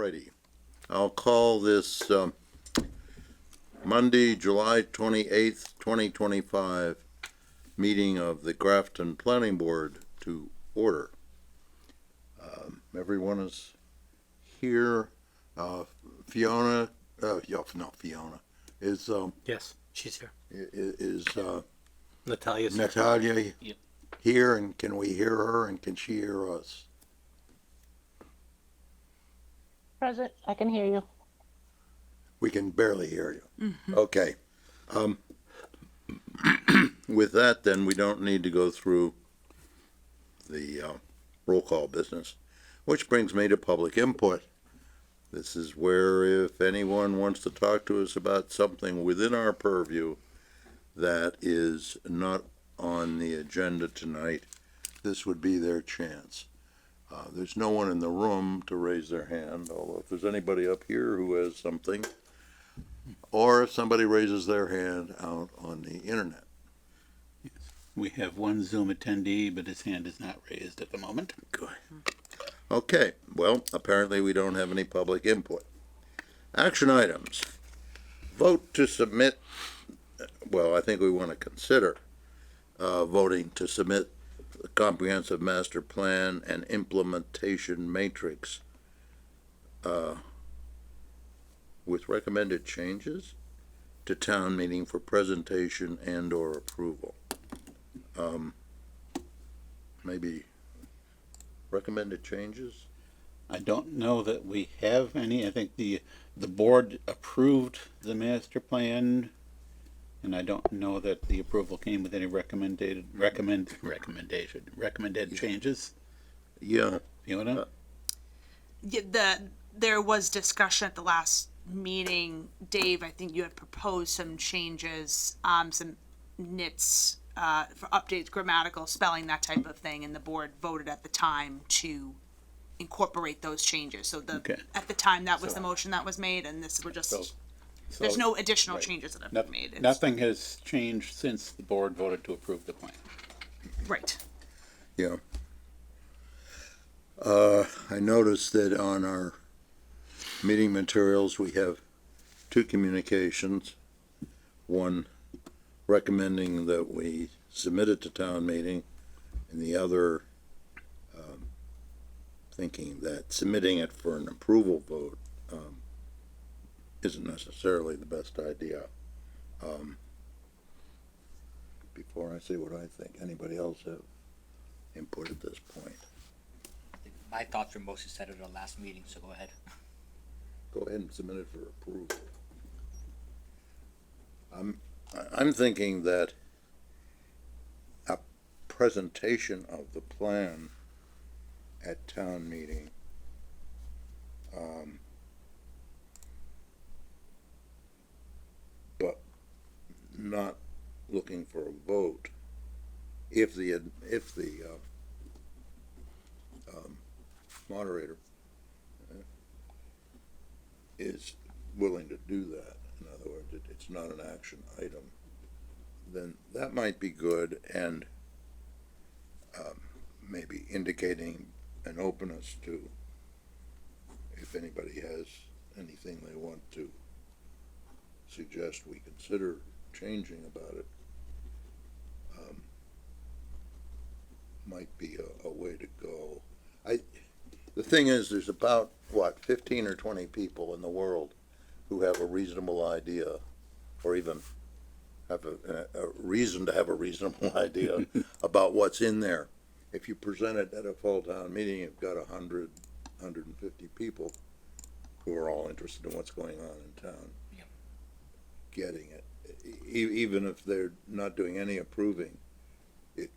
Alrighty, I'll call this Monday, July 28th, 2025 meeting of the Grafton Planning Board to order. Everyone is here. Fiona, Fiona is Yes, she's here. is Natalia's here. Natalia Yep. here, and can we hear her, and can she hear us? Present, I can hear you. We can barely hear you. Okay. With that, then, we don't need to go through the roll call business, which brings me to public input. This is where if anyone wants to talk to us about something within our purview that is not on the agenda tonight, this would be their chance. There's no one in the room to raise their hand, although if there's anybody up here who has something, or if somebody raises their hand out on the internet. We have one Zoom attendee, but his hand is not raised at the moment. Good. Okay, well, apparently we don't have any public input. Action items. Vote to submit, well, I think we want to consider voting to submit the comprehensive master plan and implementation matrix with recommended changes to town meeting for presentation and or approval. Maybe recommended changes? I don't know that we have any. I think the board approved the master plan, and I don't know that the approval came with any recommended changes. Yeah. Fiona? There was discussion at the last meeting. Dave, I think you had proposed some changes, some nits, for updates, grammatical, spelling, that type of thing, and the board voted at the time to incorporate those changes. So Okay. at the time, that was the motion that was made, and this, we're just, So there's no additional right. changes that have been made. It's- Nothing has changed since the board voted to approve the plan. Right. Yeah. I noticed that on our meeting materials, we have two communications. One recommending that we submit it to town meeting, and the other thinking that submitting it for an approval vote isn't necessarily the best idea. Before I say what I think, anybody else have input at this point? My thoughts were mostly said at our last meeting, so go ahead. Go ahead and submit it for approval. I'm thinking that a presentation of the plan at town meeting but not looking for a vote if the moderator is willing to do that. In other words, it's not an action item, then that might be good, and maybe indicating an openness to if anybody has anything they want to suggest we consider changing about it, might be a way to go. The thing is, there's about, 15 or 20 people in the world who have a reasonable idea, or even have a reason to have a reasonable idea about what's in there. If you present it at a full town meeting, you've got 100, 150 people who are all interested in what's going on in town. Yep. Getting it, even if they're not doing any approving, it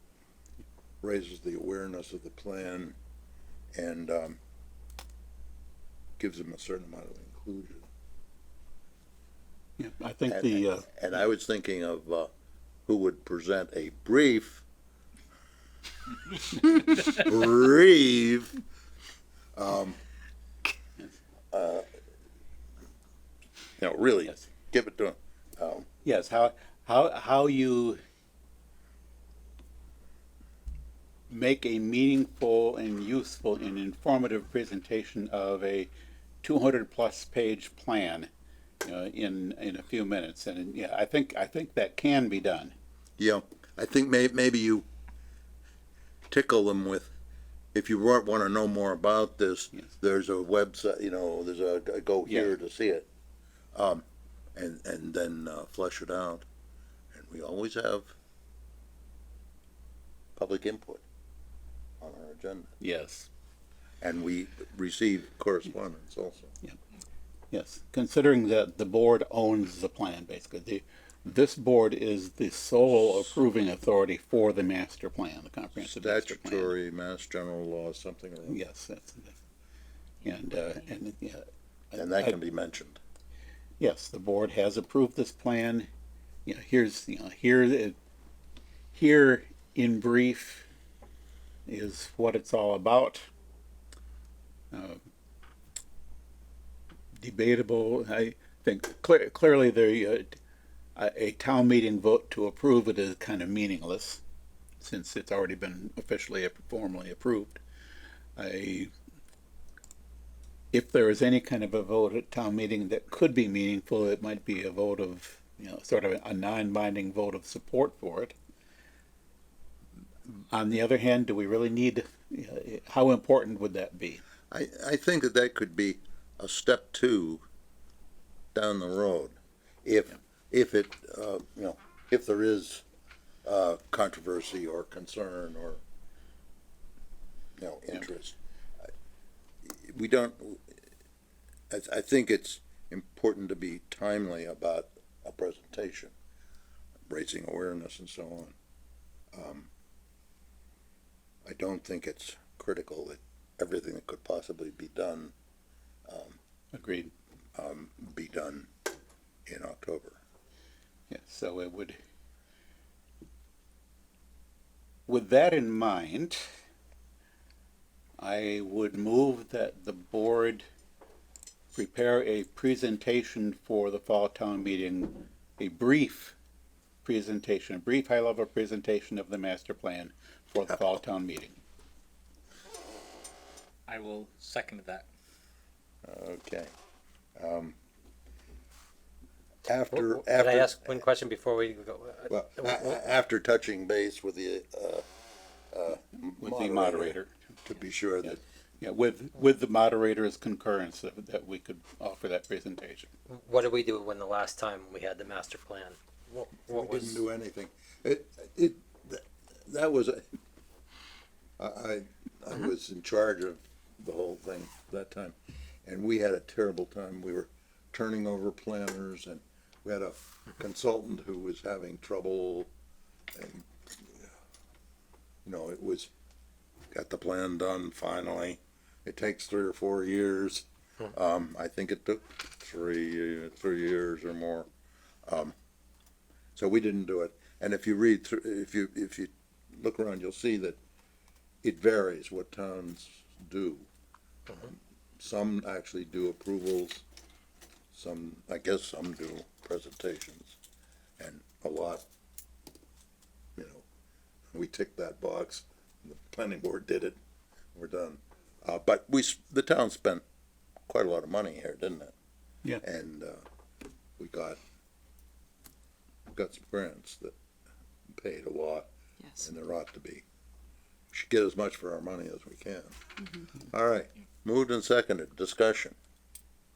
raises the awareness of the plan and gives them a certain amount of inclusion. Yeah, I think And I was thinking of who would present a brief, really, Yes. give it to them. yes, how you make a meaningful and useful and informative presentation of a 200+ page plan, in a few minutes. And yeah, I think that can be done. Yeah, I think maybe you tickle them with, if you want to know more about this, Yes. there's a website, there's a go here Yeah. to see it. And then flesh it out. And we always have public input on our agenda. Yes. And we receive correspondence also. Yes, considering that the board owns the plan, basically, this board is the sole approving authority for the master plan, the comprehensive master plan. Statutory Mass General Law, something or other. Yes, and yeah, And that can be mentioned. yes, the board has approved this plan. Here in brief is what it's all about. Debatable. I think clearly a town meeting vote to approve it is kind of meaningless, since it's already been officially formally approved. If there is any kind of a vote at town meeting that could be meaningful, it might be a vote of, sort of a non-binding vote of support for it. On the other hand, do we really need, how important would that be? I think that could be a step 2 down the road. If it, if there is controversy or concern or, interest. We don't, I think it's important to be timely about a presentation, raising awareness and so on. I don't think it's critical that everything that could possibly be done Agreed. be done in October. Yeah, so it would, with that in mind, I would move that the board prepare a presentation for the fall town meeting, a brief presentation, a brief high-level presentation of the master plan for the fall town meeting. I will second that. Okay. Can I ask one question before we go? Well, after touching base with the With the moderator. to be sure that Yeah, with the moderator's concurrence that we could offer that presentation. What did we do when the last time we had the master plan? What we didn't was, do anything. That was I was in charge of the whole thing that time, and we had a terrible time. We were turning over planners, and we had a consultant who was having trouble, and it was, got the plan done finally. It takes 3 or 4 years. I think it took 3 years or more. So we didn't do it. And if you read through, if you look around, you'll see that it varies what towns do. Some actually do approvals. I guess some do presentations, and a lot, we ticked that box. The planning board did it. We're done. But the town spent quite a lot of money here, didn't it? Yeah. And we got some grants that paid a lot, Yes. and there ought to be. We should get as much for our money as we can. All right, moved and seconded, discussion.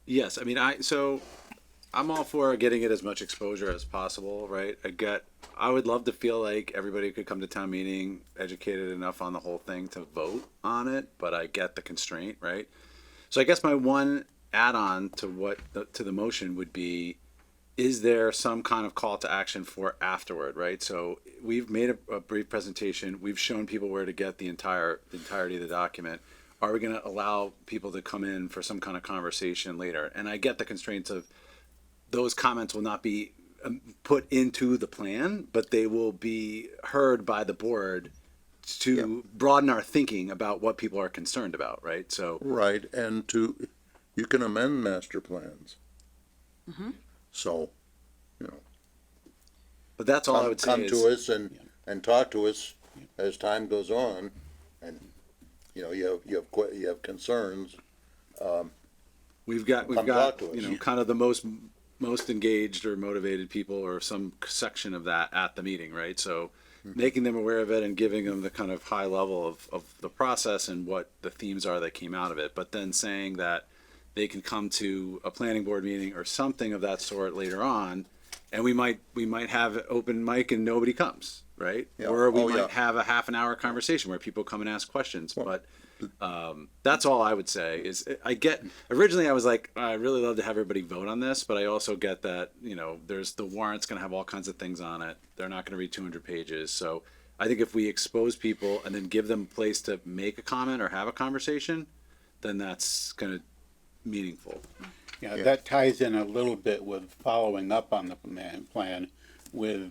Yes, I mean, I'm all for getting it as much exposure as possible, right? I would love to feel like everybody could come to town meeting educated enough on the whole thing to vote on it, but I get the constraint, right? So I guess my one add-on to the motion would be, is there some kind of call to action for afterward, right? So we've made a brief presentation, we've shown people where to get the entirety of the document. Are we going to allow people to come in for some kind of conversation later? And I get the constraints of those comments will not be put into the plan, but they will be heard by the board to broaden our thinking about what people are concerned about, right? So Right, and you can amend master plans. So, but that's all I would say come is, to us and talk to us as time goes on, and, you have concerns. we've got Come talk to you us. know, kind of the most engaged or motivated people or some section of that at the meeting, right? So making them aware of it and giving them the kind of high level of the process and what the themes are that came out of it, but then saying that they can come to a planning board meeting or something of that sort later on, and we might have an open mic and nobody comes, right? Yeah. Or we Oh, might yeah. have a half an hour conversation where people come and ask questions, but that's all I would say is originally I was like, I really love to have everybody vote on this, but I also get that, you know, there's the warrant's going to have all kinds of things on it. They're not going to read 200 pages. So I think if we expose people and then give them a place to make a comment or have a conversation, then that's kind of meaningful. Yeah, that ties in a little bit with following up on the plan with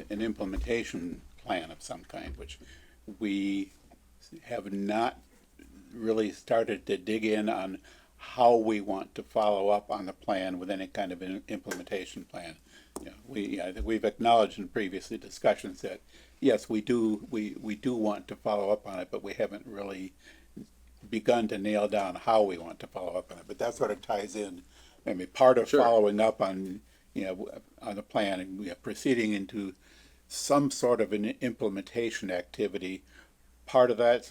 an implementation plan of some kind, which we have not really started to dig in on how we want to follow up on the plan with any kind of an implementation plan. You know, I think we've acknowledged in previous discussions that, yes, we do want to follow up on it, but we haven't really begun to nail down how we want to follow up on it. But that sort of ties in. I mean, part of Sure. following up on, you know, on the plan and proceeding into some sort of an implementation activity, part of that,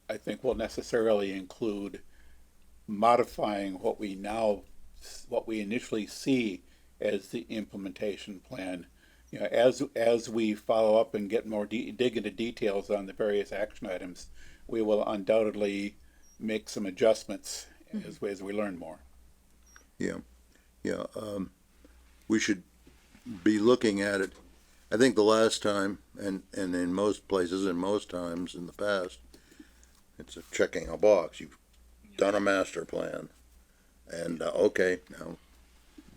I think, will necessarily include modifying what we initially see as the implementation plan. You know, as we follow up and get more dig into details on the various action items, we will undoubtedly make some adjustments as we learn more. Yeah, yeah, we should be looking at it. I think the last time, and in most places and most times in the past, it's a checking a box. You've done a master plan, and, okay, now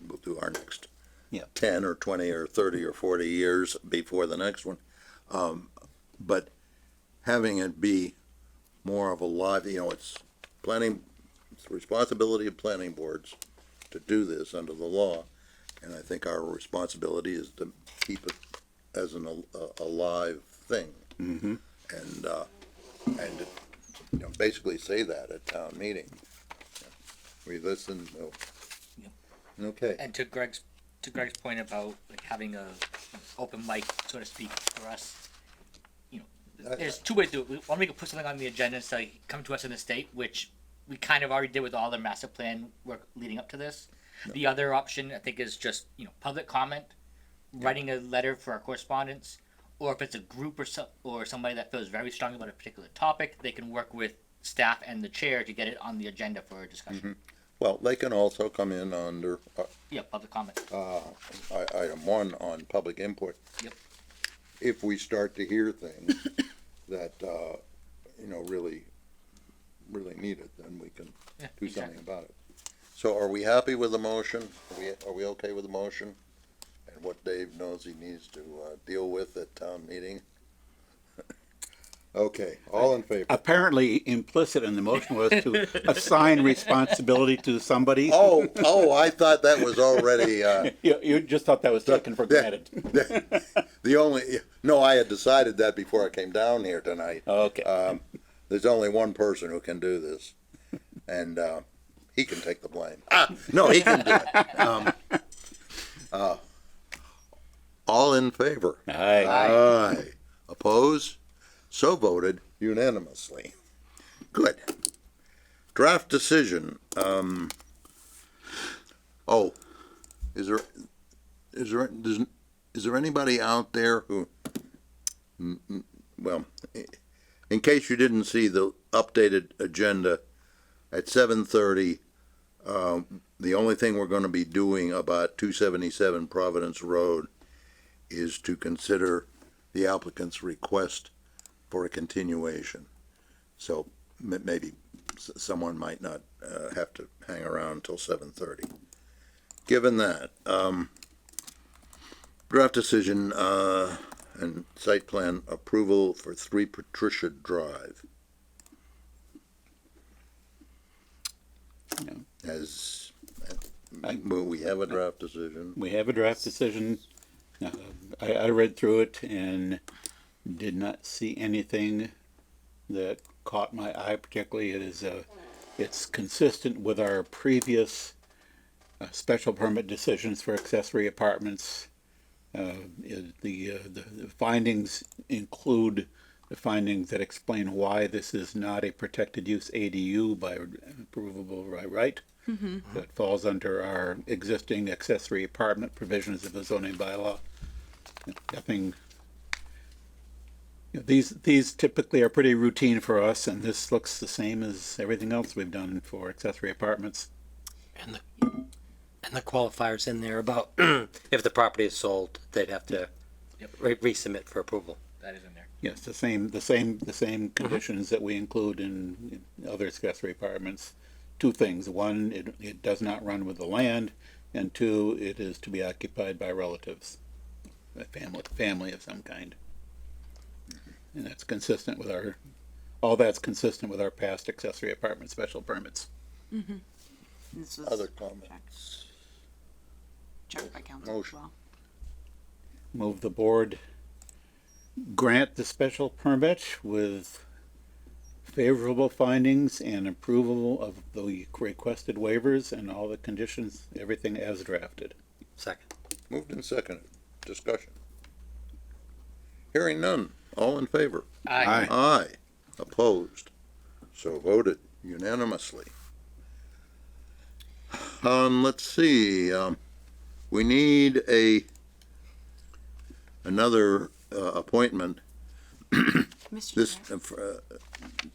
we'll do our next Yeah. 10 or 20 or 30 or 40 years before the next one. But having it be more of a live, you know, it's the responsibility of planning boards to do this under the law. And I think our responsibility is to keep it as a live thing. Mm-hmm. And you know, basically say that at town meeting. We listen, oh. Yep. Okay. And to Greg's point about like having a open mic, so to speak, for us, you know, there's two ways to do it. One, we could put something on the agenda and say, come to us in the state, which we kind of already did with all the master plan work leading up to this. The other option, I think, is just, you know, public comment, writing a letter for our correspondence, or if it's a group or somebody that feels very strongly about a particular topic, they can work with staff and the chair to get it on the agenda for a discussion. Well, they can also come in under, Yeah, public comment. item 1 on public input. Yep. If we start to hear things that, you know, really need it, then we can Yeah, do exactly. something about it. So are we happy with the motion? Are we okay with the motion? And what Dave knows he needs to, deal with at town meeting? Okay, all in favor? Apparently implicit in the motion was to assign responsibility to somebody. Oh, I thought that was already, You just thought that was taken for granted. no, I had decided that before I came down here tonight. Okay. There's only one person who can do this, and he can take the blame. No, he can do it. All in favor? Aye. Aye. Oppose? So voted unanimously. Good. Draft decision. Is there anybody out there who, well, in case you didn't see the updated agenda, at 7:30, the only thing we're gonna be doing about 277 Providence Road is to consider the applicant's request for a continuation. So maybe someone might not have to hang around until 7:30. Given that, draft decision and site plan approval for 3 Patricia Drive. Yeah. As we have a draft decision. We have a draft decision. I read through it and did not see anything that caught my eye particularly. It is It's consistent with our previous special permit decisions for accessory apartments. The findings include the findings that explain why this is not a protected use ADU by approvable by right. That falls under our existing accessory apartment provisions of the zoning bylaw. Nothing. These typically are pretty routine for us, and this looks the same as everything else we've done for accessory apartments. And the qualifiers in there about if the property is sold, they'd have to Yep. resubmit for approval. That is in there. Yes, the same conditions that we include in other accessory apartments. Two things: one, it does not run with the land, and two, it is to be occupied by relatives, a family of some kind. And that's consistent with all that's consistent with our past accessory apartment special permits. This was Other comments? checked by council as Motion. well. Move the board grant the special permit with favorable findings and approval of the requested waivers and all the conditions, everything as drafted. Second. Moved and seconded. Discussion. Hearing none. All in favor? Aye. Aye. Opposed? So voted unanimously. Let's see, we need another appointment. Mr. This, Chair,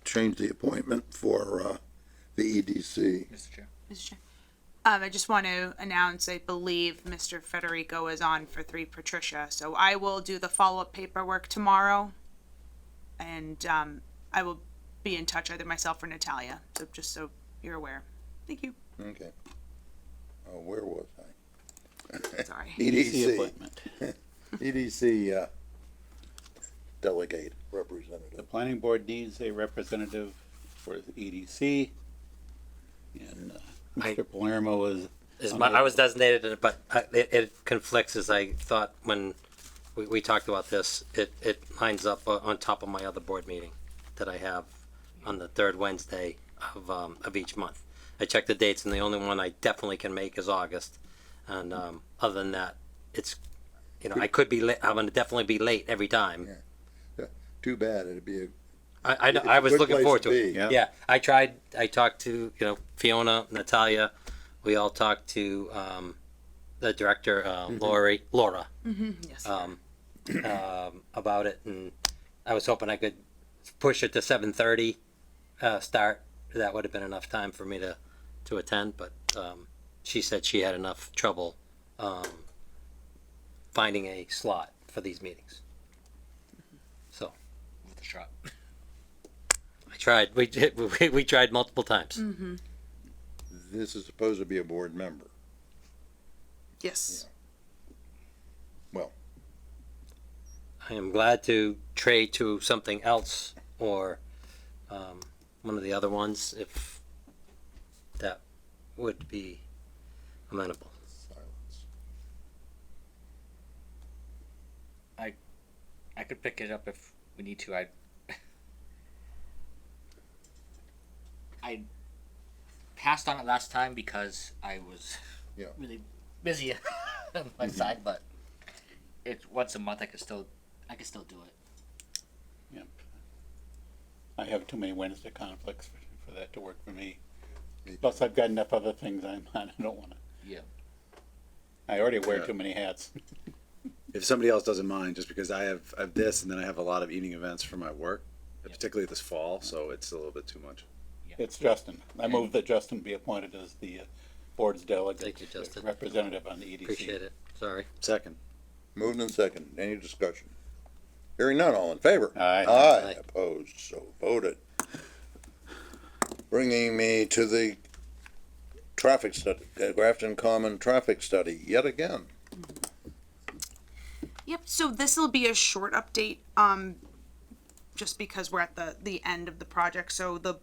change the appointment for the EDC. Mr. Chair. Mr. Chair. I just want to announce, I believe Mr. Federico is on for 3 Patricia, so I will do the follow-up paperwork tomorrow. And, I will be in touch, either myself or Natalia, so just so you're aware. Thank you. Okay. Oh, where was I? Sorry. EDC EDC, appointment. EDC, delegate The representative. planning board needs a representative for the EDC. And Mr. Palermo is. I was designated, but it conflicts as I thought when we talked about this. It lines up on top of my other board meeting that I have on the third Wednesday of each month. I checked the dates, and the only one I definitely can make is August. And other than that, it's, I could be late. I'm going to definitely be late every time. Too bad, it'd be I know. It's I a was good looking place forward to to it. be. Yeah. Yeah, I tried. I talked to Fiona, Natalia. We all talked to the director, Laura, Yes. about it, and I was hoping I could push it to 7:30 start. That would have been enough time for me to attend, but she said she had enough trouble finding a slot for these meetings. So With the shot. I tried. We tried multiple times. This is supposed to be a board member. Yes. Well, I am glad to trade to something else or one of the other ones if that would be amenable. silence. I could pick it up if we need to. I passed on it last time because I was Yeah. really busy on my side, but it's once a month. I could still do it. Yep. I have too many Wednesday conflicts for that to work for me. Plus, I've got enough other things I'm on. I don't want to. Yeah. I already wear Yeah. too many hats. If somebody else doesn't mind, just because I have this and then I have a lot of evening events for my work, particularly this fall, so it's a little bit too much. It's Justin. I move that Justin be appointed as the board's delegate. Thank you, Justin. Representative on the EDC. Appreciate it. Sorry. Second. Moved and seconded. Any discussion? Hearing none, all in favor? Aye. Aye. Opposed, so voted. Bringing me to the traffic study, Grafton Common traffic study, yet again. Yep, so this will be a short update, just because we're at the end of the project. So the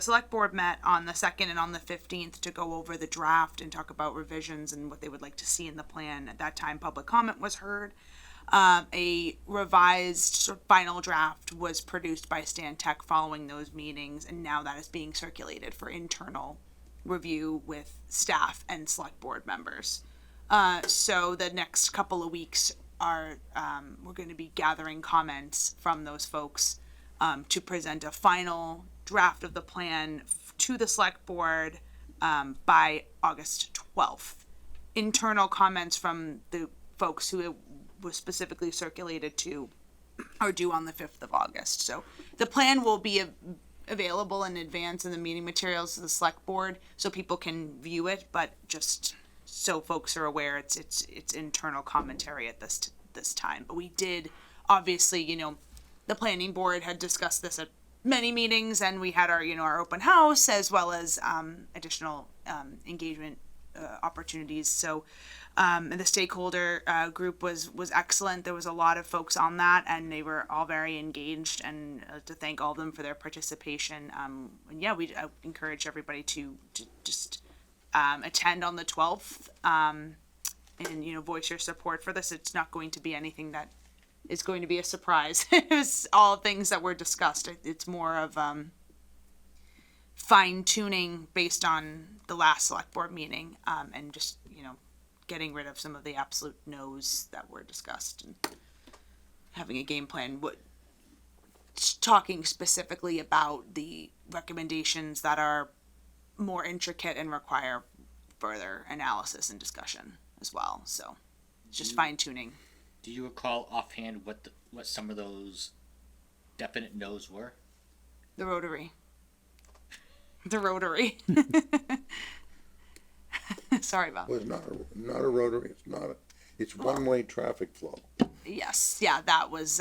select board met on the 2nd and on the 15th to go over the draft and talk about revisions and what they would like to see in the plan. At that time, public comment was heard. A revised sort of final draft was produced by Stan Tech following those meetings, and now that is being circulated for internal review with staff and select board members. So the next couple of weeks are, we're going to be gathering comments from those folks to present a final draft of the plan to the select board by August 12th. Internal comments from the folks who it was specifically circulated to are due on the 5th of August. So the plan will be available in advance in the meeting materials of the select board so people can view it, but just so folks are aware, it's internal commentary at this time. But we did, obviously, you know, the planning board had discussed this at many meetings, and we had our, you know, our open house as well as additional engagement opportunities. So and the stakeholder group was excellent. There was a lot of folks on that, and they were all very engaged, and to thank all of them for their participation. And yeah, I encourage everybody to just attend on the 12th and, you know, voice your support for this. It's not going to be anything that is going to be a surprise. It was all things that were discussed. It's more of fine tuning based on the last select board meeting, and just, you know, getting rid of some of the absolute no's that were discussed and having a game plan. Talking specifically about the recommendations that are more intricate and require further analysis and discussion as well. So it's just fine tuning. Do you recall offhand what some of those definite no's were? The Rotary. The Rotary. Sorry about Was not a rotary, it's one-way traffic flow. Yes, yeah, that was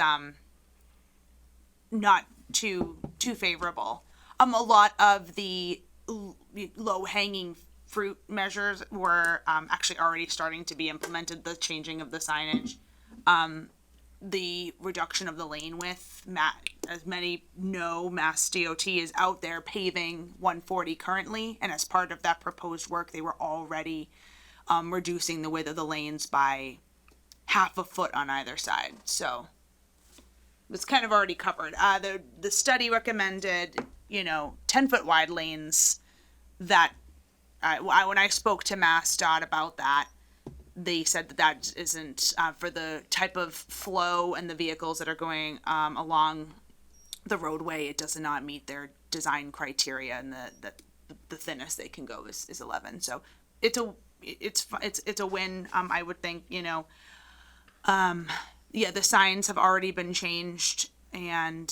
not too favorable. A lot of the low hanging fruit measures were actually already starting to be implemented. The changing of the signage, the reduction of the lane width. As many know, Mass DOT is out there paving 140 currently, and as part of that proposed work, they were already reducing the width of the lanes by half a foot on either side. So it's kind of already covered. The study recommended, you know, 10-foot wide lanes. That when I spoke to MassDOT about that, they said that isn't for the type of flow and the vehicles that are going along the roadway. It does not meet their design criteria, and the thinnest they can go is 11. So it's a win. I would think, you know. Yeah, the signs have already been changed, and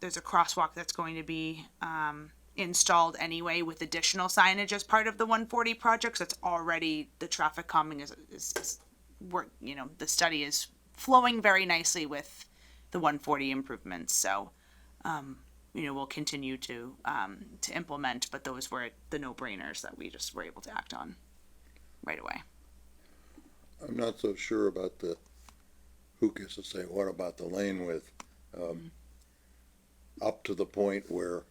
there's a crosswalk that's going to be installed anyway with additional signage as part of the 140 project. So it's already, the traffic calming is work, you know, the study is flowing very nicely with the 140 improvements. So, you know, we'll continue to implement, but those were the no-brainers that we just were able to act on right away. I'm not so sure about who gets to say what about the lane width, up to the point where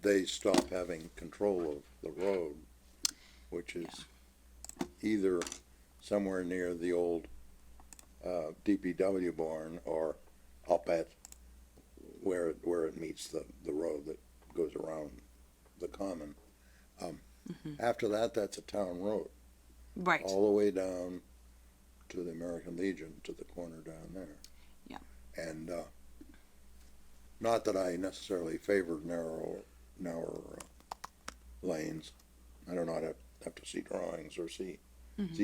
they stop having control of the road, which is either somewhere near the old DPW barn or up at where it meets the road that goes around the common. After that, that's a town road. Right. All the way down to the American Legion, to the corner down there. Yeah. And not that I necessarily favored narrower lanes. I do not have to see drawings or see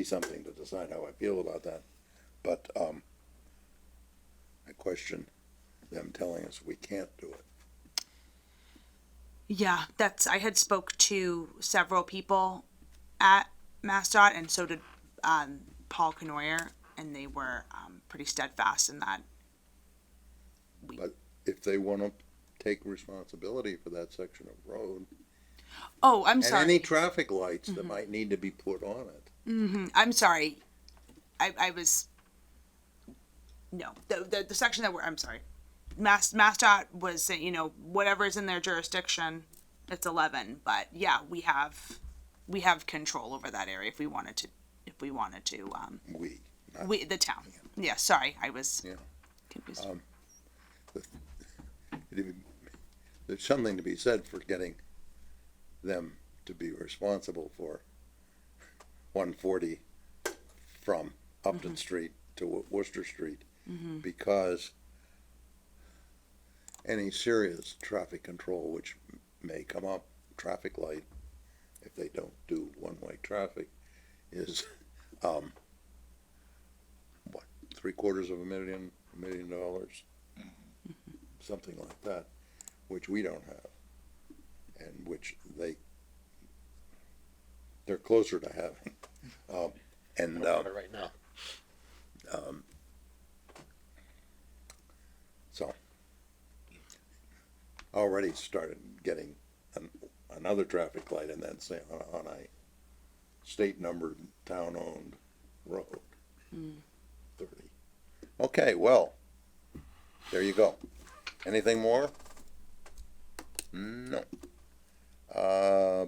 something to decide how I feel about that. But I question them telling us we can't do it. Yeah, I had spoke to several people at MassDOT, and so did Paul Canoyer, and they were pretty steadfast in that. But if they want to take responsibility for that section of road Oh, I'm and sorry. any traffic lights that might need to be put on it. I'm sorry. I was, no, the section that I'm sorry. MassDOT was saying, you know, whatever is in their jurisdiction, it's 11. But yeah, we have control over that area if we wanted to. We, not We, the town. Yeah, sorry, I was Yeah. confused. There's something to be said for getting them to be responsible for 140 from Upton Street to Worcester Street, because any serious traffic control which may come up, traffic light, if they don't do one-way traffic, is, what, $750,000, $1 million? Something like that, which we don't have, and which they're closer to having. Right now. So, already started getting another traffic light, and then say on a state numbered, town owned road. 30. Okay, well, there you go. Anything more? No.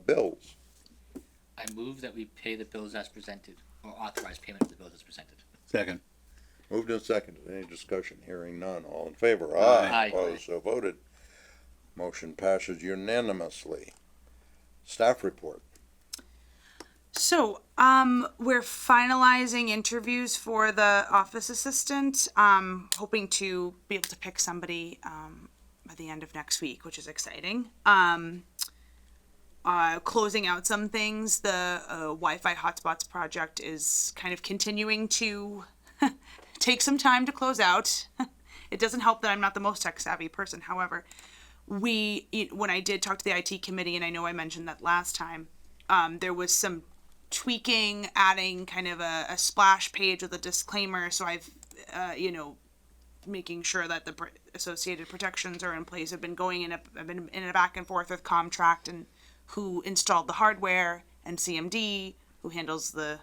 Bills. I move that we pay the bills as presented, or authorize payment of the bills as presented. Second. Moved and seconded. Any discussion? Hearing none. All in favor? Aye. Opposed? So voted. Motion passes unanimously. Staff report. So, we're finalizing interviews for the office assistant. Hoping to be able to pick somebody by the end of next week, which is exciting. Closing out some things. The Wi-Fi hotspots project is kind of continuing to take some time to close out. It doesn't help that I'm not the most tech savvy person. However, when I did talk to the IT committee, and I know I mentioned that last time, there was some tweaking, adding kind of a splash page with a disclaimer. So I've, making sure that the associated protections are in place. I've been going I've been in a back and forth with Comtract and who installed the hardware, and CMD, who is the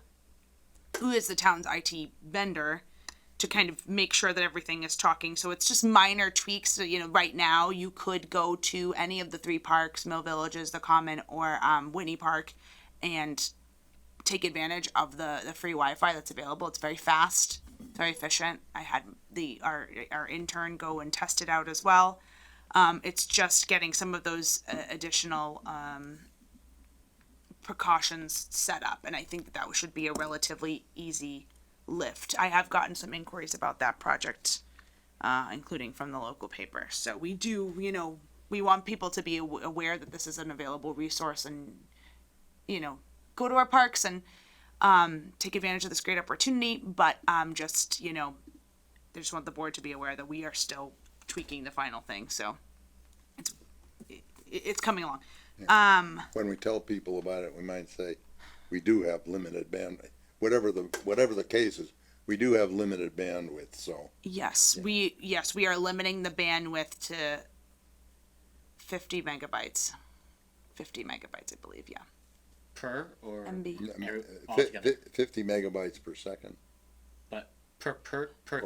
town's IT vendor, to kind of make sure that everything is talking. So it's just minor tweaks. So, right now you could go to any of the 3 parks, Mill Villages, the Common, or Whitney Park, and take advantage of the free Wi-Fi that's available. It's very fast, very efficient. I had our intern go and test it out as well. It's just getting some of those additional precautions set up, and I think that should be a relatively easy lift. I have gotten some inquiries about that project, including from the local paper. So we do, we want people to be aware that this is an available resource, and go to our parks and take advantage of this great opportunity. But I just want the board to be aware that we are still tweaking the final thing. So it's coming along. When we tell people about it, we might say, we do have limited bandwidth. Whatever the case is, we do have limited bandwidth, so. Yes, we are limiting the bandwidth to 50 megabytes. 50 megabytes, I believe, yeah. Per or MB. altogether? 50 megabytes per second. But per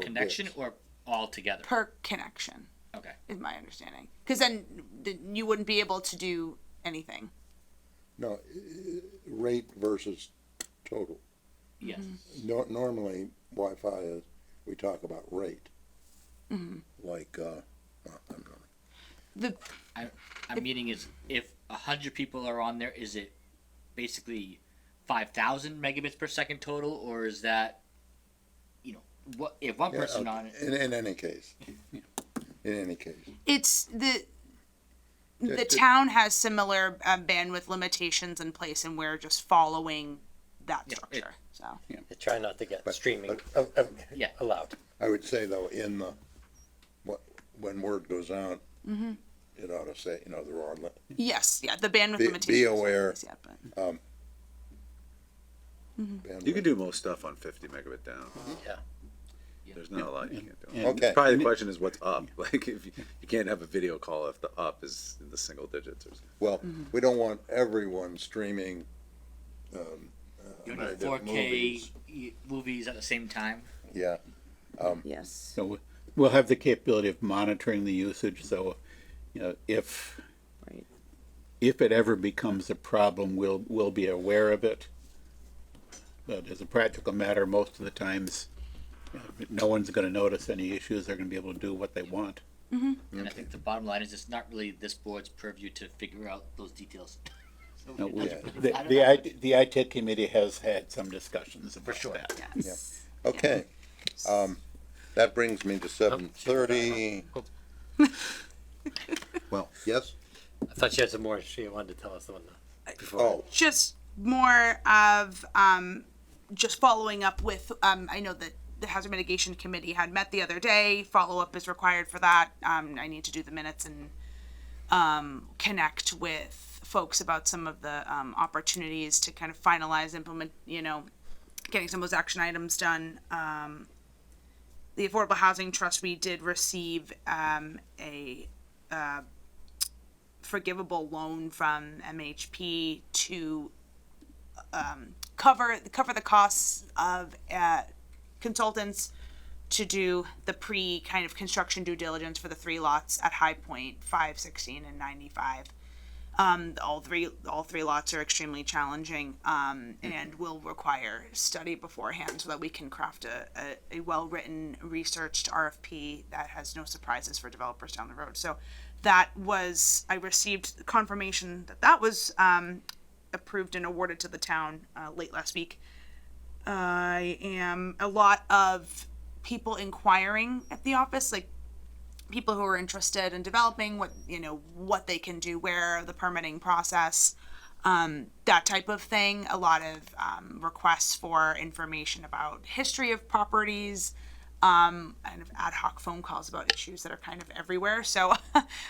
connection bits. or all together? Per connection, Okay. is my understanding. Because then you wouldn't be able to do anything. No, rate versus total. Yes. Normally, Wi-Fi is, we talk about rate. Like, I'm meaning is if 100 people are on there, is it basically 5,000 megabits per second total, or is that, what if one person on it? in any case. In any case. It's the It- town has similar bandwidth limitations in place, and we're just following that Yeah, structure. So To try not to get streaming Yeah. allowed. I would say though, when word goes out, it ought to say, there are, yes, the bandwidth Be limitations. aware. Yeah, but bandwidth. You can do most stuff on 50 megabit down. Yeah. There's not a lot you can't do. And- Okay. Probably the question is what's up. Like if you can't have a video call if the up is in the single digits or something. Well, we don't want everyone streaming, You know, the 4K movies at the same time. yeah. Yes. So we'll have the capability of monitoring the usage, so, if Right. if it ever becomes a problem, we'll be aware of it. But as a practical matter, most of the times, No one's gonna notice any issues, they're gonna be able to do what they want. And I think the bottom line is it's not really this board's purview to figure out those details. So No, we- the IT committee has had some discussions about sure. that. Yes. Okay, that brings me to 7:30. Well, yes? I thought she had some more she wanted to tell us on the, before. Oh, Just more of just following up with I know that the hazard mitigation committee had met the other day. Follow up is required for that. I need to do the minutes and connect with folks about some of the opportunities to kind of finalize, implement, getting some of those action items done. The Affordable Housing Trust, we did receive a forgivable loan from MHP to cover the costs of consultants to do the pre kind of construction due diligence for the 3 lots at High Point, 5, 16, and 95. All three lots are extremely challenging and will require study beforehand so that we can craft a well-written, researched RFP that has no surprises for developers down the road. So I received confirmation that was approved and awarded to the town late last week. I am a lot of people inquiring at the office, like people who are interested in developing what they can do, where the permitting process, that type of thing. A lot of requests for information about history of properties, kind of ad hoc phone calls about issues that are kind of everywhere. So,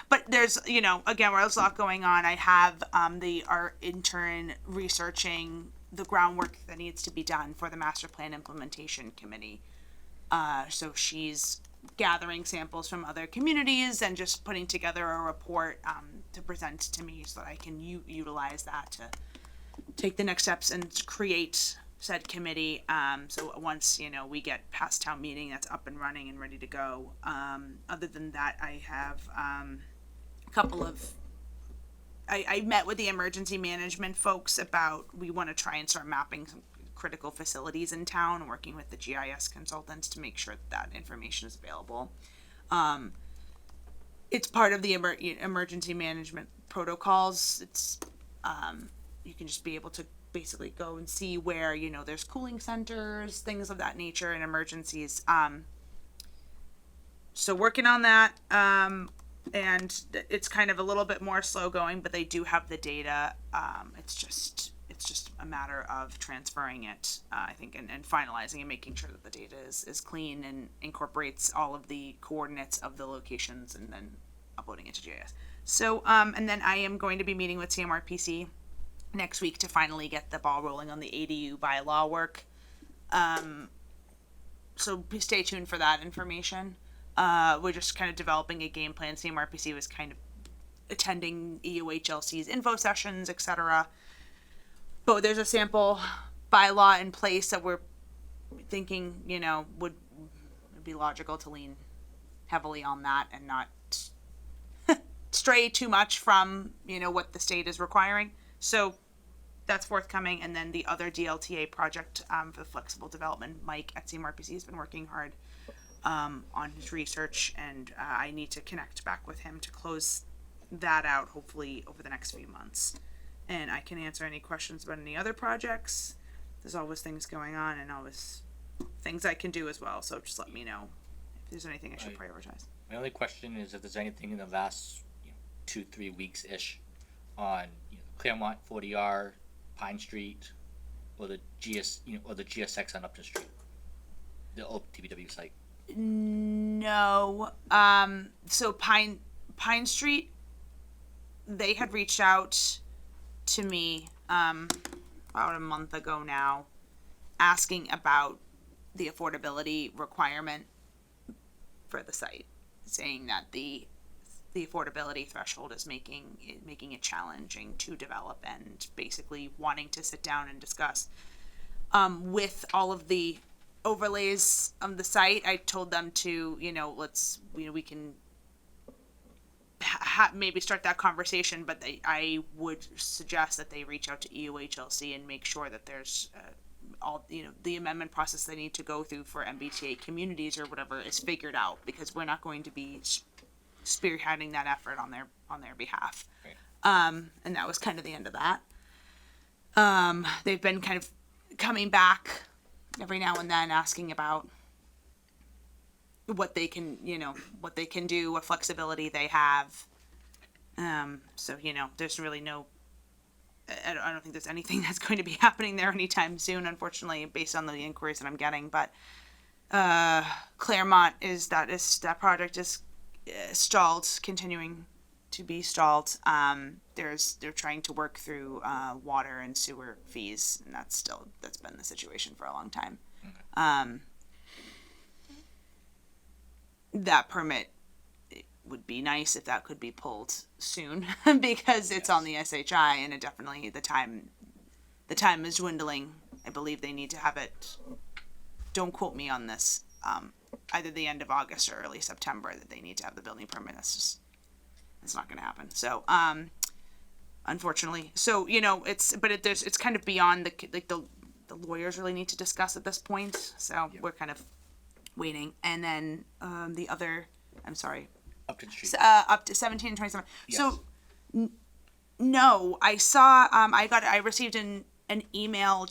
but there's, again, there's a lot going on. I have our intern researching the groundwork that needs to be done for the master plan implementation committee. So she's gathering samples from other communities and just putting together a report to present to me so that I can utilize that to take the next steps and create said committee. So once, we get past town meeting, that's up and running and ready to go. Other than that, I have a couple of I met with the emergency management folks about, we want to try and start mapping some critical facilities in town, working with the GIS consultants to make sure that information is available. It's part of the emergency management protocols. It's you can just be able to basically go and see where there's cooling centers, things of that nature in emergencies. So working on that, and it's kind of a little bit more slow going, but they do have the data. It's just a matter of transferring it, I think, and finalizing and making sure that the data is clean and incorporates all of the coordinates of the locations and then uploading it to GIS. So, and then I am going to be meeting with CMRPC next week to finally get the ball rolling on the ADU bylaw work. So stay tuned for that information. We're just kind of developing a game plan. CMRPC was kind of attending EOHLC's info sessions, etc. But there's a sample bylaw in place that we're thinking, would be logical to lean heavily on that and not stray too much from, what the state is requiring. So that's forthcoming. And then the other DLTA project for the flexible development, Mike at CMRPC has been working hard on his research, and I need to connect back with him to close that out, hopefully over the next few months. And I can answer any questions about any other projects. There's always things going on and always things I can do as well. So just let me know if there's anything I should prioritize. My only question is if there's anything in the last 2-3 weeks ish on Claremont 40R, Pine Street, or the or the GSX on Upton Street, the old TBW site. No. So Pine Street, they had reached out to me about a month ago now, asking about the affordability requirement for the site, saying that the affordability threshold is making it challenging to develop, and basically wanting to sit down and discuss with all of the overlays on the site. I told them to we can maybe start that conversation, but I would suggest that they reach out to EOHLC and make sure that there's all, you know, the amendment process they need to go through for MBTA communities or whatever is figured out, because we're not going to be spearheading that effort on their behalf. Right. And that was kind of the end of that. They've been kind of coming back every now and then asking about what they can, you know, what they can do, what flexibility they have. So, you know, there's really no, I don't think there's anything that's going to be happening there anytime soon, unfortunately, based on the inquiries that I'm getting. But Claremont that project is stalled, continuing to be stalled. They're trying to work through water and sewer fees, and that's been the situation for a long time. That permit, it would be nice if that could be pulled soon because it's on the SHI, and it definitely the time is dwindling. I believe they need to have it. Don't quote me on this. Either the end of August or early September that they need to have the building permit. It's not going to happen. So, unfortunately, so you know, it's kind of beyond the lawyers really need to discuss at this point. So we're kind of waiting. And then the other, I'm sorry, Upton Street. up to 17 and 27. Yes. So no, I saw I received an email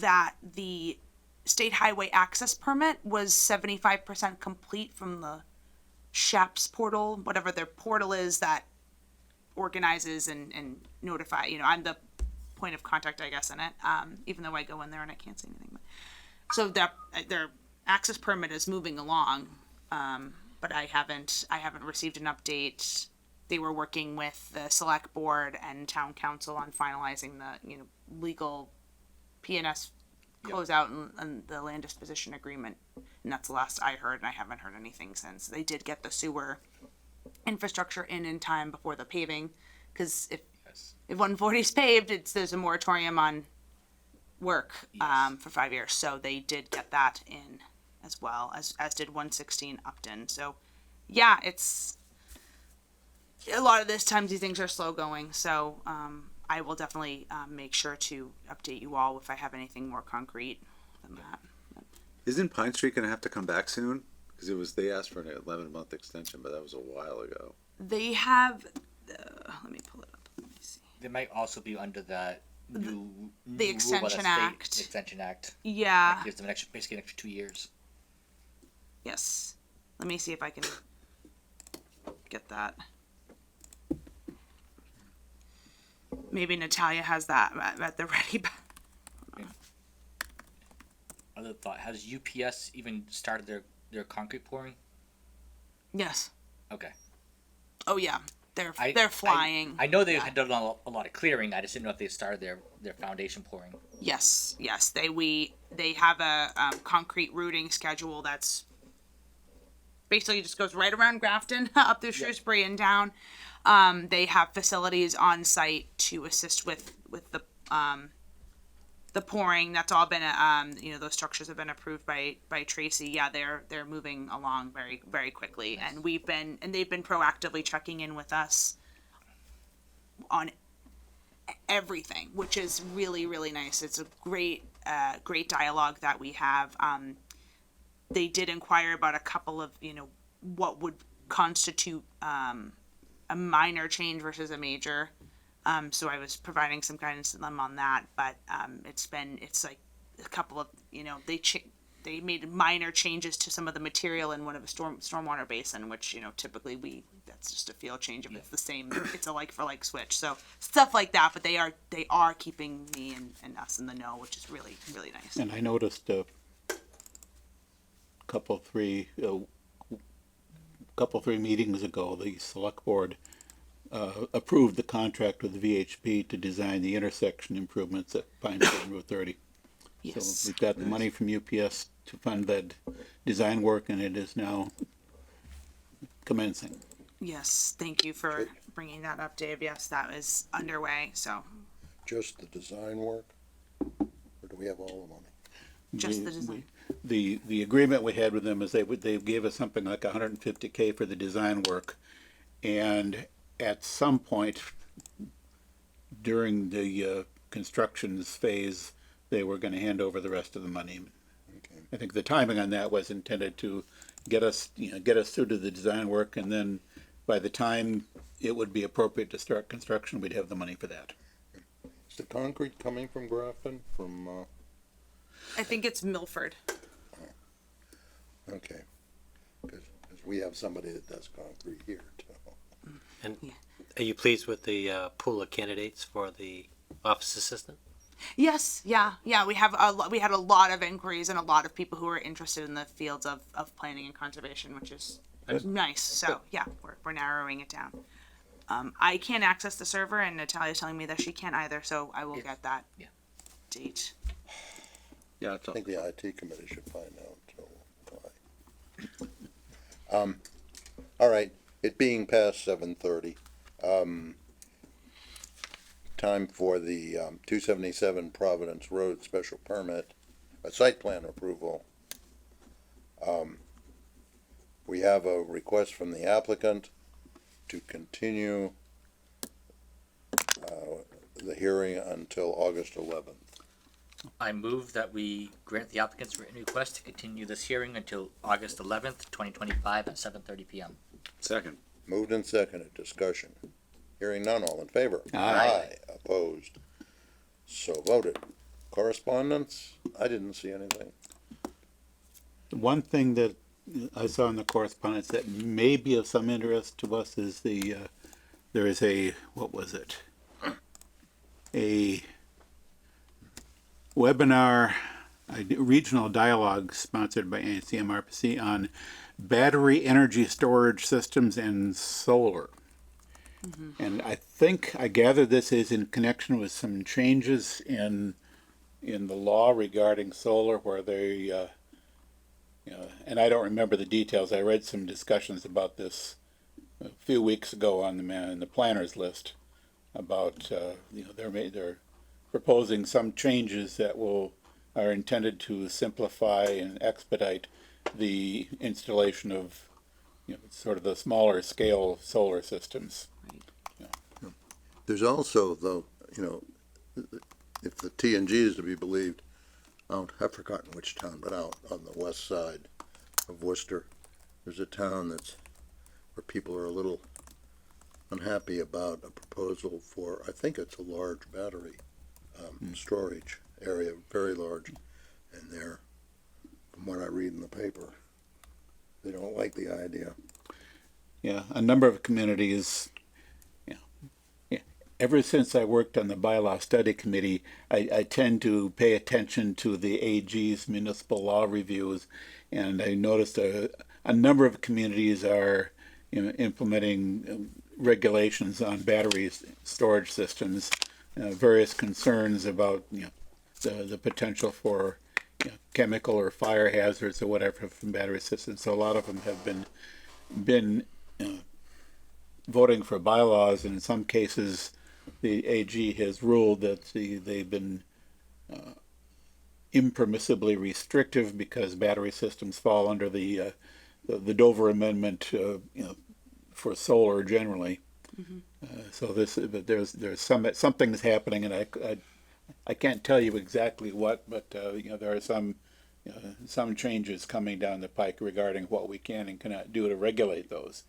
that the state highway access permit was 75% complete from the SHAPS portal, whatever their portal is that organizes and notify, you know, I'm the point of contact, I guess, in it, even though I go in there and I can't see anything. So their access permit is moving along, but I haven't received an update. They were working with the select board and town council on finalizing the, you know, legal PNS closeout and the land disposition agreement, and that's the last I heard, and I haven't heard anything since. They did get the sewer infrastructure in time before the paving, because if 140 is paved, there's a moratorium on work for 5 years, so they did get that in as well, as did 116 Upton. So yeah, it's a lot of this times these things are slow going, so I will definitely make sure to update you all if I have anything more concrete than that. Isn't Pine Street gonna have to come back soon? Because they asked for an 11-month extension, but that was a while ago. They have, let me pull it up. Let me see. They might also be under that new rule by Extension state, Act. The Extension Act. Yeah. That gives them basically an extra 2 years. Yes. Let me see if I can get that. Maybe Natalia has that at the ready. Other thought: has UPS even started their concrete pouring? Yes. Okay. Oh yeah. They're flying. I know they had done a lot of clearing. I just didn't know if they started their foundation pouring. Yes. They have a concrete routing schedule that's basically just goes right around Grafton up through Shrewsbury and down. They have facilities on site to assist with the pouring. That's all been you know, those structures have been approved by Tracy. Yeah, they're moving along very, very quickly. Nice. And they've been proactively checking in with us on everything, which is really, really nice. It's a great dialogue that we have. They did inquire about a couple of, you know, what would constitute a minor change versus a major. So I was providing some guidance to them on that, but it's like a couple of, you know, they made minor changes to some of the material in one of a stormwater basin, which, you know, typically that's just a field change if it's the same, it's a like for like switch. So stuff like that, but they are keeping me and us in the know, which is really, really nice. And I noticed couple three meetings ago, the select board approved the contract with the VHP to design the intersection improvements at Pine Street and Route 30. Yes. So we've got the money from UPS to fund that design work, and it is now commencing. Yes, thank you for bringing that up, Dave. Yes, that is underway, so Just the design work? Or do we have all the money? just the design. The agreement we had with them is they gave us something like $150K for the design work, and at some point during the construction phase, they were gonna hand over the rest of the money. I think the timing on that was intended to get us, get us through to the design work, and then by the time it would be appropriate to start construction, we'd have the money for that. Is the concrete coming from Grafton, I think it's Milford. okay. Cause we have somebody that does concrete here too. And are you pleased with the pool of candidates for the office assistant? Yes, yeah. We had a lot of inquiries and a lot of people who are interested in the fields of planning and conservation, which is nice. So yeah, we're narrowing it down. I can't access the server, and Natalia's telling me that she can't either. So I will get that Yeah. date. Yeah, it's I think the IT committee should find out, so why. All right, it being past 7:30, time for the 277 Providence Road special permit, a site plan approval. We have a request from the applicant to continue the hearing until August 11th. I move that we grant the applicant's written request to continue this hearing until August 11th, 2025 at 7:30 p.m. second. Moved and seconded, discussion. Hearing none, all in favor? Aye. Opposed? So voted. Correspondence? I didn't see anything. One thing that I saw in the correspondence that may be of some interest to us is there is a, what was it? A webinar, a regional dialogue sponsored by NCMRPC on battery energy storage systems and solar. And I gather this is in connection with some changes in the law regarding solar where they, and I don't remember the details. I read some discussions about this a few weeks ago on the planners list about, they're proposing some changes that are intended to simplify and expedite the installation of, sort of the smaller scale solar systems. There's also, though, if the TNG is to be believed, out, I've forgotten which town, but out on the west side of Worcester, there's a town where people are a little unhappy about a proposal for, I think it's a large battery storage area, very large, and they're, from what I read in the paper, they don't like the idea. Yeah, a number of communities, ever since I worked on the bylaw study committee, I tend to pay attention to the AG's municipal law reviews, and I noticed a number of communities are implementing regulations on battery storage systems, various concerns about the potential for chemical or fire hazards or whatever from battery systems. So a lot of them have been voting for bylaws, and in some cases the AG has ruled that they've been impermissibly restrictive because battery systems fall under the Dover Amendment, for solar generally. So but there's something's happening, and I can't tell you exactly what, but there are some changes coming down the pike regarding what we can and cannot do to regulate those.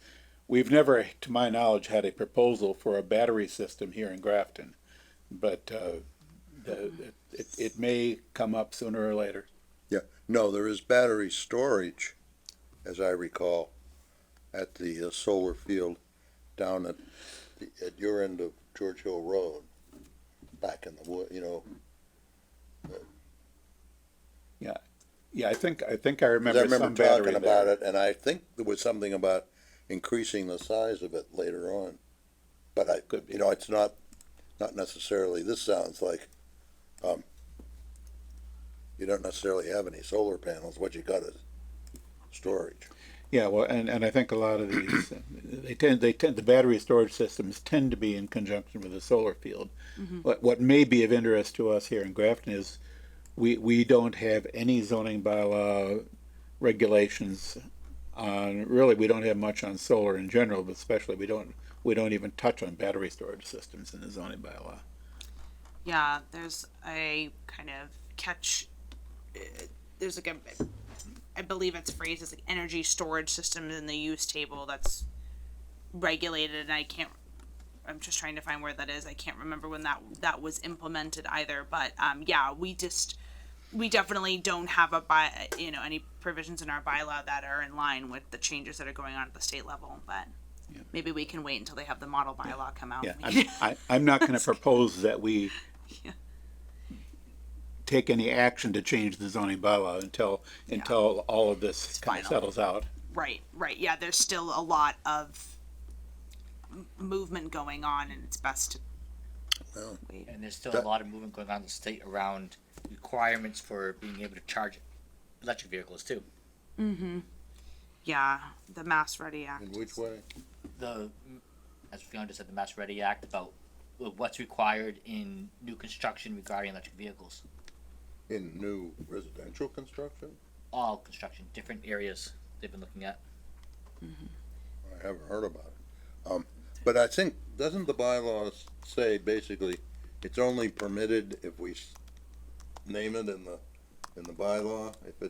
We've never, to my knowledge, had a proposal for a battery system here in Grafton, but it may come up sooner or later. Yeah, no, there is battery storage, as I recall, at the solar field down at your end of George Hill Road, back in the wood, Yeah, I think I remember, I remember some battery talking about there. it, and I think there was something about increasing the size of it later on. But Could be. it's not necessarily, this sounds like, you don't necessarily have any solar panels, what you got is storage. Yeah, well, and I think a lot of these, the battery storage systems tend to be in conjunction with the solar field. What may be of interest to us here in Grafton is we don't have any zoning bylaw regulations on, really, we don't have much on solar in general, but especially we don't even touch on battery storage systems in the zoning bylaw. Yeah, there's a kind of catch, there's like I believe it's phrased as like energy storage systems in the use table that's regulated, and I'm just trying to find where that is. I can't remember when that was implemented either, but yeah, we definitely don't have any provisions in our bylaw that are in line with the changes that are going on at the state level, but maybe we can wait until they have the model bylaw come out. Yeah, I'm not gonna propose that we Yeah. take any action to change the zoning bylaw until all of this kind of final. settles out. Right. Yeah, there's still a lot of movement going on, and it's best to Well, wait. And there's still a lot of movement going on in the state around requirements for being able to charge electric vehicles too. Yeah, the Mass Ready Act. in which way? The, as Fiona just said, the Mass Ready Act about what's required in new construction regarding electric vehicles. In new residential construction? All construction, different areas they've been looking at. I haven't heard about it. But I think, doesn't the bylaws say basically, it's only permitted if we name it in the bylaw? If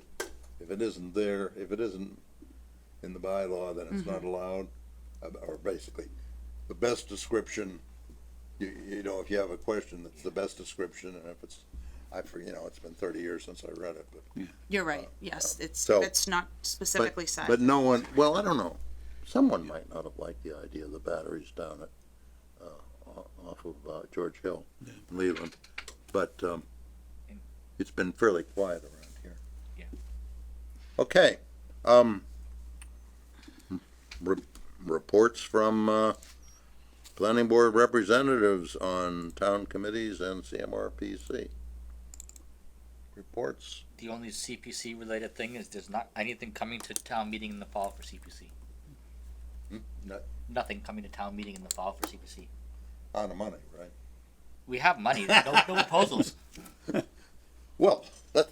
it isn't there, if it isn't in the bylaw, then it's not allowed? Or basically, the best description, you know, if you have a question, that's the best description, and if it's, it's been 30 years since I read it, but. You're right. Yes, So- it's not specifically said. But no one, well, I don't know. Someone might not have liked the idea of the batteries down at, off of George Hill, in Leland. But, it's been fairly quiet around here. Yeah. Okay, reports from, planning board representatives on town committees and CMRPC. Reports? The only CPC related thing is there's not anything coming to town meeting in the fall for CPC. Not Nothing coming to town meeting in the fall for CPC. on the money, right? We have money, no proposals. Well, that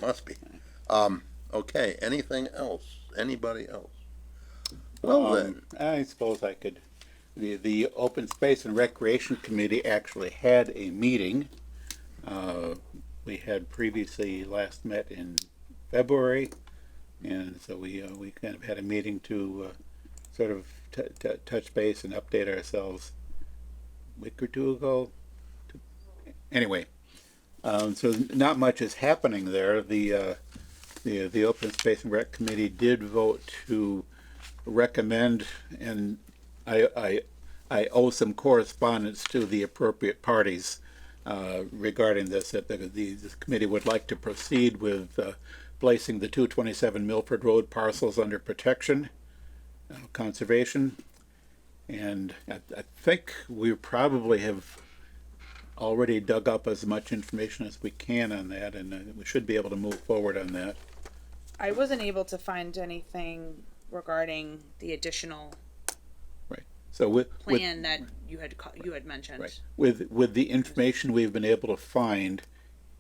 must be. Okay, anything else? Anybody else? Well then, I suppose I could, the Open Space and Recreation Committee actually had a meeting. We had previously last met in February, and so we kind of had a meeting to sort of touch base and update ourselves a week or two ago. Anyway, so not much is happening there. The Open Space and Rec Committee did vote to recommend, and I owe some correspondence to the appropriate parties regarding this, that the committee would like to proceed with placing the 227 Milford Road parcels under protection, conservation, and I think we probably have already dug up as much information as we can on that, and we should be able to move forward on that. I wasn't able to find anything regarding the additional Right. So with plan that you had mentioned. right, with the information we've been able to find,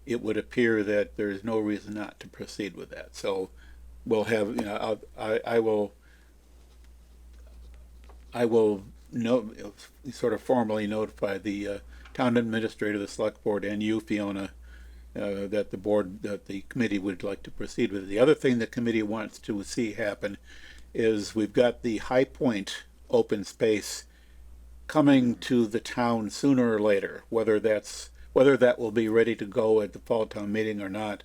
it would appear that there is no reason not to proceed with that. So we'll have, I will sort of formally notify the town administrator, the select board, and you, Fiona, that the committee would like to proceed with it. The other thing the committee wants to see happen is we've got the High Point open space coming to the town sooner or later, whether that will be ready to go at the fall town meeting or not.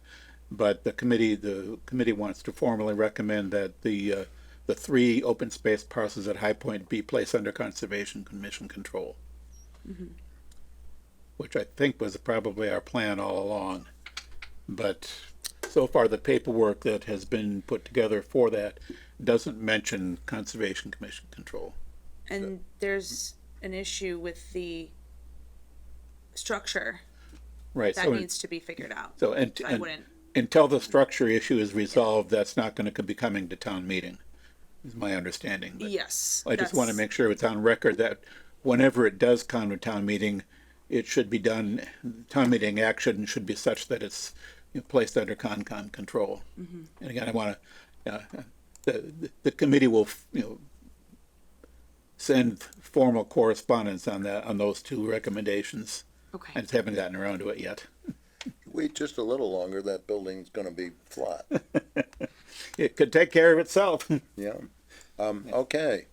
But the committee wants to formally recommend that the 3 open space parcels at High Point be placed under Conservation Commission control. Which I think was probably our plan all along. But so far, the paperwork that has been put together for that doesn't mention Conservation Commission control. And there's an issue with the structure Right. that So, needs to be figured out. so I wouldn't. until the structure issue is resolved, that's not going to be coming to town meeting, is my understanding. But Yes. I just want to make sure it's on record that whenever it does come to town meeting, it should be done, town meeting action should be such that it's placed under Concom control. And again, I want to, the committee will, send formal correspondence on that, on those 2 recommendations. Okay. I just haven't gotten around to it yet. wait just a little longer, that building's gonna be flat. It could take care of itself. Yeah. Okay.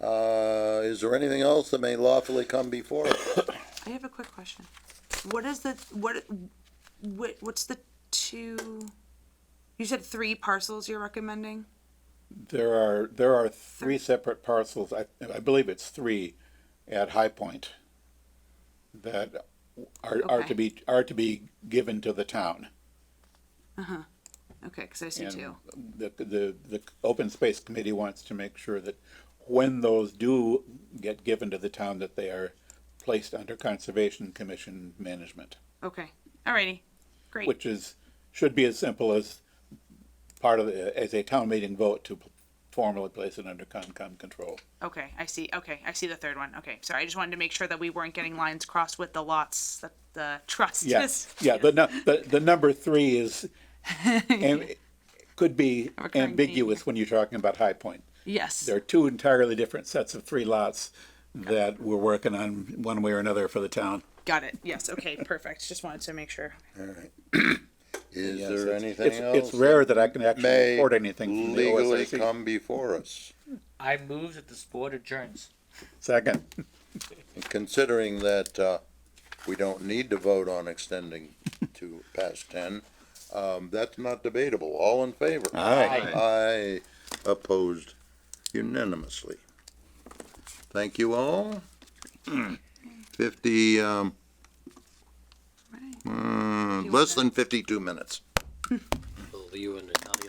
Is there anything else that may lawfully come before us? I have a quick question. What is what's the two, you said 3 parcels you're recommending? There are 3 separate parcels, I believe it's 3 at High Point that are to be given to the town. Okay, cause I see And 2. the Open Space Committee wants to make sure that when those do get given to the town, that they are placed under Conservation Commission management, Okay, alrighty, great. which should be as simple as as a town meeting vote to formally place it under Concom control. Okay, I see the 3rd one. Okay, sorry, I just wanted to make sure that we weren't getting lines crossed with the lots that the trust Yes, is. yeah, the number 3 is, could be A recurring ambiguous when you're talking about High Point. Yes, There are 2 entirely different sets of 3 lots that we're working on one way or another for the town. got it. Yes, okay, perfect. Just wanted to make sure. All right. Is Yes, there it's- anything else? It's rare that I can actually may report anything from the legally OSRC. come before us? I move that this board adjourns. Second, Considering that, we don't need to vote on extending to past 10, that's not debatable. All in favor? Aye. Aye. Opposed unanimously. Thank you all. 50, less than 52 minutes. Will you and Natalia